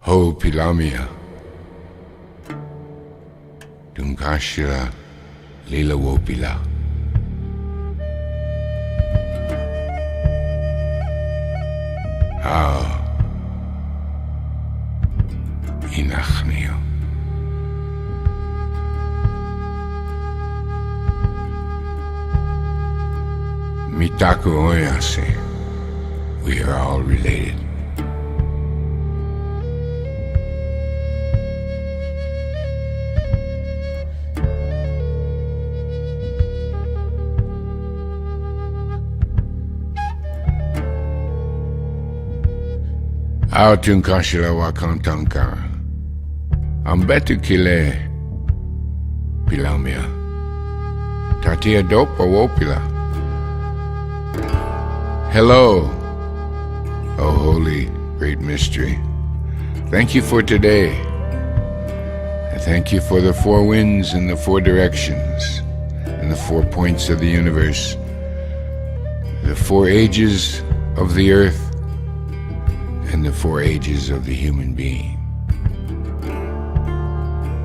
Ho pilamia, dunkashira lila wopila. Inachnio. Mitaku oyase. We are all related. Autun kashila wakantanka. Ambetu kile pilamia. Tatia dopa wopila. Hello, O holy great mystery. Thank you for today. I thank you for the four winds and the four directions and the 4 points of the universe, the 4 ages of the earth, and the 4 ages of the human being.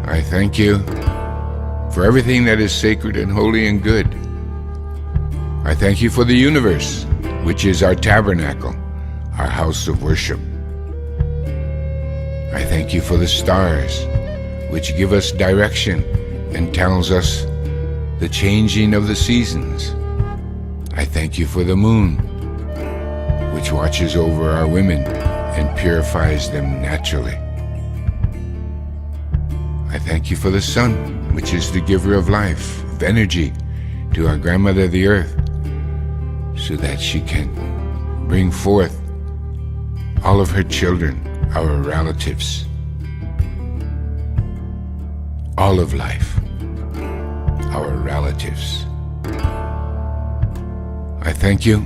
I thank you for everything that is sacred and holy and good. I thank you for the universe, which is our tabernacle, our house of worship. I thank you for the stars, which give us direction and tells us the changing of the seasons. I thank you for the moon, which watches over our women and purifies them naturally. I thank you for the sun, which is the giver of life, of energy to our grandmother the earth, so that she can bring forth all of her children, our relatives, all of life, our relatives. I thank you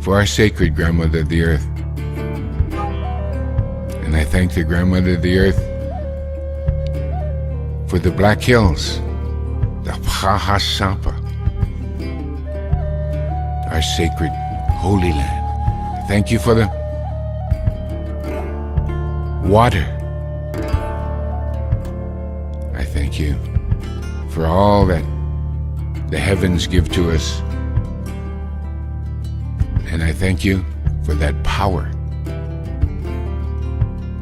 for our sacred grandmother the earth, and I thank the grandmother of the earth for the Black Hills, the Phahasampa, our sacred holy land. Thank you for the water. I thank you for all that the heavens give to us. And I thank you for that power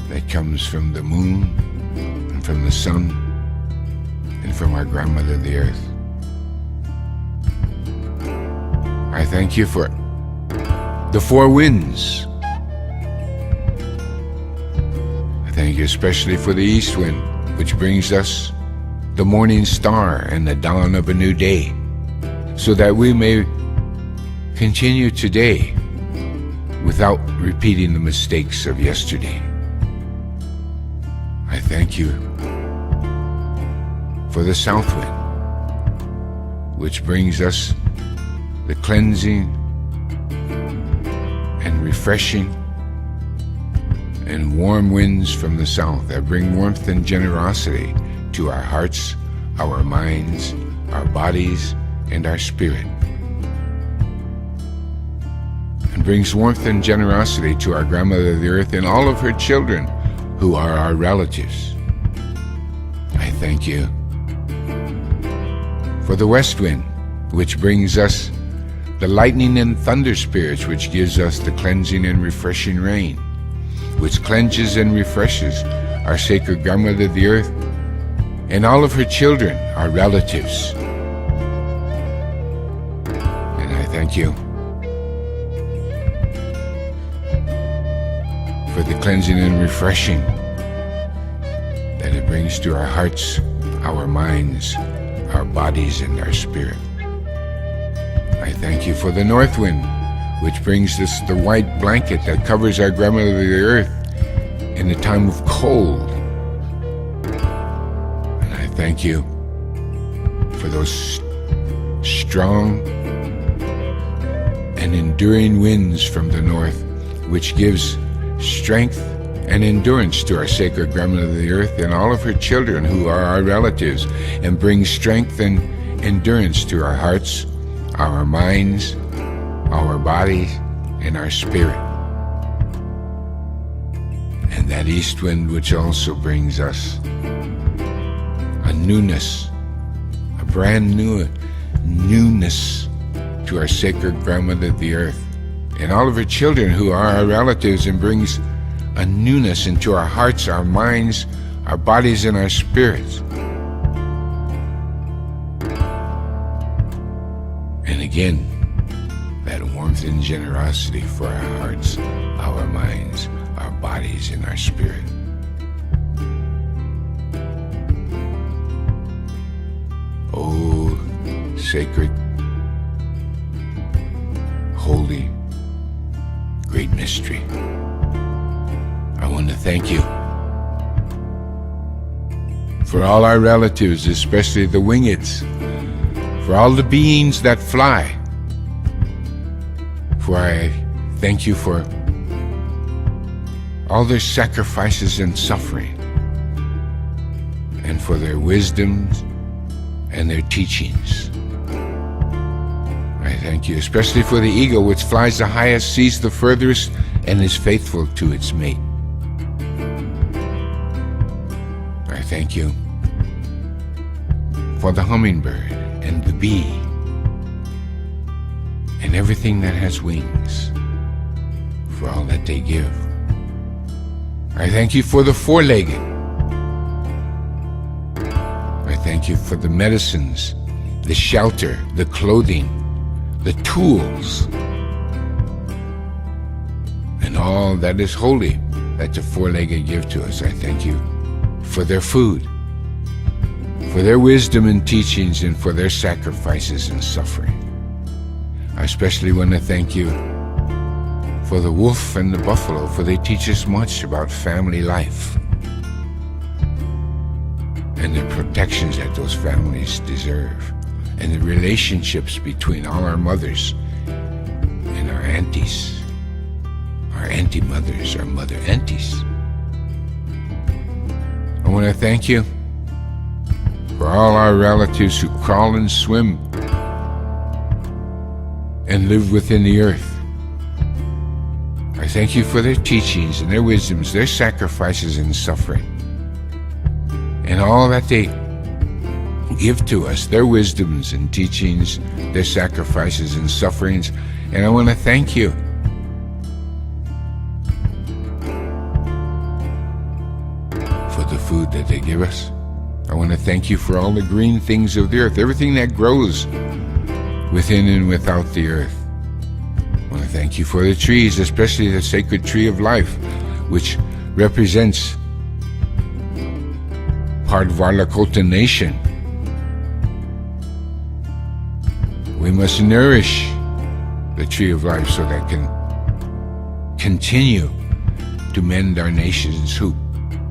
that comes from the moon and from the sun and from our grandmother the earth. I thank you for the 4 winds. I thank you especially for the east wind, which brings us the morning star and the dawn of a new day, so that we may continue today without repeating the mistakes of yesterday. I thank you for the south wind, which brings us the cleansing and refreshing and warm winds from the south that bring warmth and generosity to our hearts, our minds, our bodies, and our spirit, and brings warmth and generosity to our grandmother the earth and all of her children who are our relatives. I thank you for the west wind, which brings us the lightning and thunder spirits, which gives us the cleansing and refreshing rain, which cleanses and refreshes our sacred grandmother the earth and all of her children, our relatives. And I thank you for the cleansing and refreshing that it brings to our hearts, our minds, our bodies, and our spirit. I thank you for the north wind, which brings us the white blanket that covers our grandmother the earth in the time of cold. And I thank you for those strong and enduring winds from the north, which gives strength and endurance to our sacred grandmother the earth and all of her children who are our relatives, and brings strength and endurance to our hearts, our minds, our bodies, and our spirit. And And that east wind which also brings us a newness, a brand new newness to our sacred grandmother, the earth, and all of her children who are our relatives, and brings a newness into our hearts, our minds, our bodies, and our spirits. And again, that warmth and generosity for our hearts, our minds, our bodies, and our spirit. Oh, sacred, holy, great mystery. I want to thank you for all our relatives, especially the wingeds, for all the beings that fly. For I thank you for all their sacrifices and suffering, and for their wisdoms and their teachings. I thank you especially for the eagle, which flies the highest, sees the furthest, and is faithful to its mate. I thank you for the hummingbird and the bee and everything that has wings, for all that they give. I thank you for the four-legged. I thank you for the medicines, the shelter, the clothing, the tools, and all that is holy that the four-legged give to us. I thank you for their food, for their wisdom and teachings, and for their sacrifices and suffering. I especially want to thank you for the wolf and the buffalo, for they teach us much about family life and the protections that those families deserve, and the relationships between all our mothers and our aunties, our auntie mothers, our mother aunties. I want to thank you for all our relatives who crawl and swim and live within the earth. I thank you for their teachings and their wisdoms, their sacrifices and suffering, and all that they give to us, their wisdoms and teachings, their sacrifices and sufferings. And I want to thank you for the food that they give us. I want to thank you for all the green things of the earth, everything that grows within and without the earth. I want to thank you for the trees, especially the sacred tree of life, which represents part of our Lakota nation. We must nourish the tree of life so that can continue to mend our nation's hoop.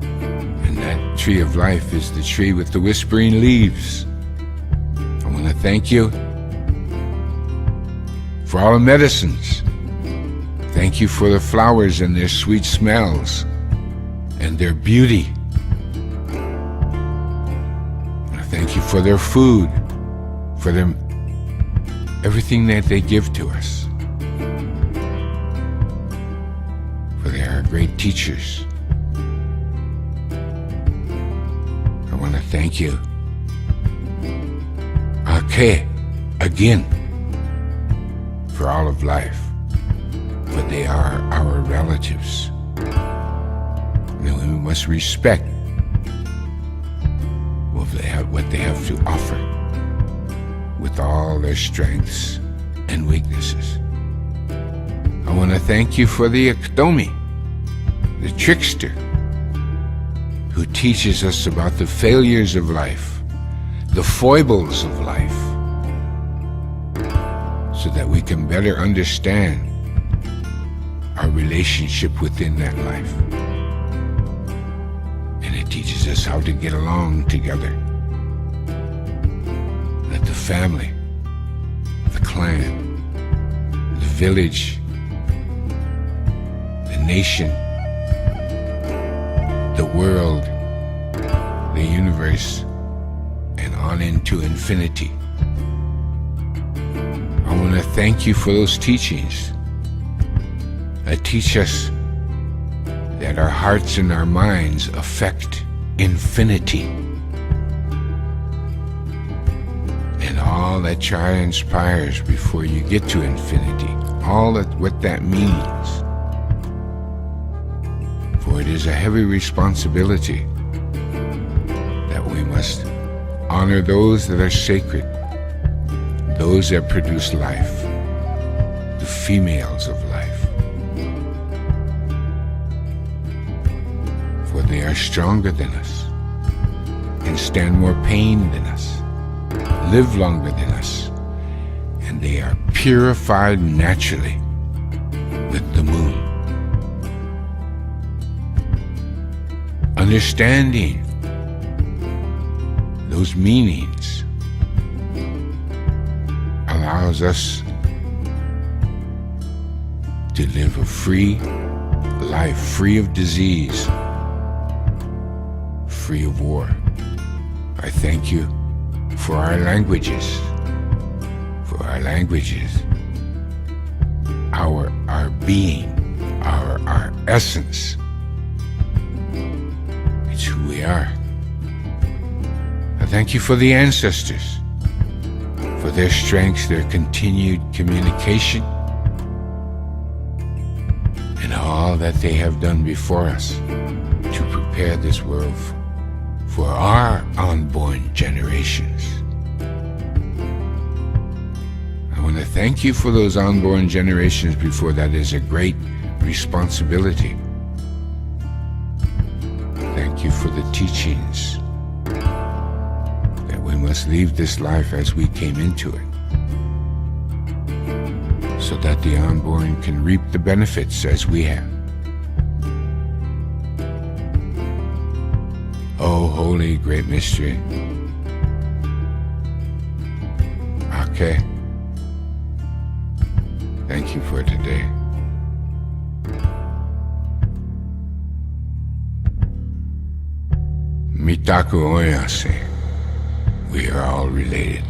And that tree of life is the tree with the whispering leaves. I want to thank you for all the medicines. Thank you for the flowers and their sweet smells and their beauty. I thank you for their food, for their everything that they give to us. For they are great teachers. I want to thank you. Okay, again, for all of life, for they are our relatives. And we must respect what they have to offer with all their strengths and weaknesses. I want to thank you for the Iktomi, the trickster, who teaches us about the failures of life, the foibles of life, so that we can better understand our relationship within that life. And it teaches us how to get along together. That the family, the clan, the village, the nation, the world, the universe, and on into infinity. I want to thank you for those teachings that teach us that our hearts and our minds affect infinity. And all that transpires before you get to infinity, all that what that means. For it is a heavy responsibility that we must honor those that are sacred, those that produce life, the females of life. For they are stronger than us, can stand more pain than us, live longer than us, and they are purified naturally with the moon. Understanding those meanings allows us to live a free life, free of disease, free of war. I thank you for our languages, our being, our essence. It's who we are. I thank you for the ancestors, for their strength, their continued communication, and all that they have done before us to prepare this world for our unborn generations. I want to thank you for those unborn generations before. That is a great responsibility. Thank you for the teachings that we must leave this life as we came into it, so that the unborn can reap the benefits as we have. Oh, holy great mystery. Okay. Thank you for today. Mitaku oyase. We are all related.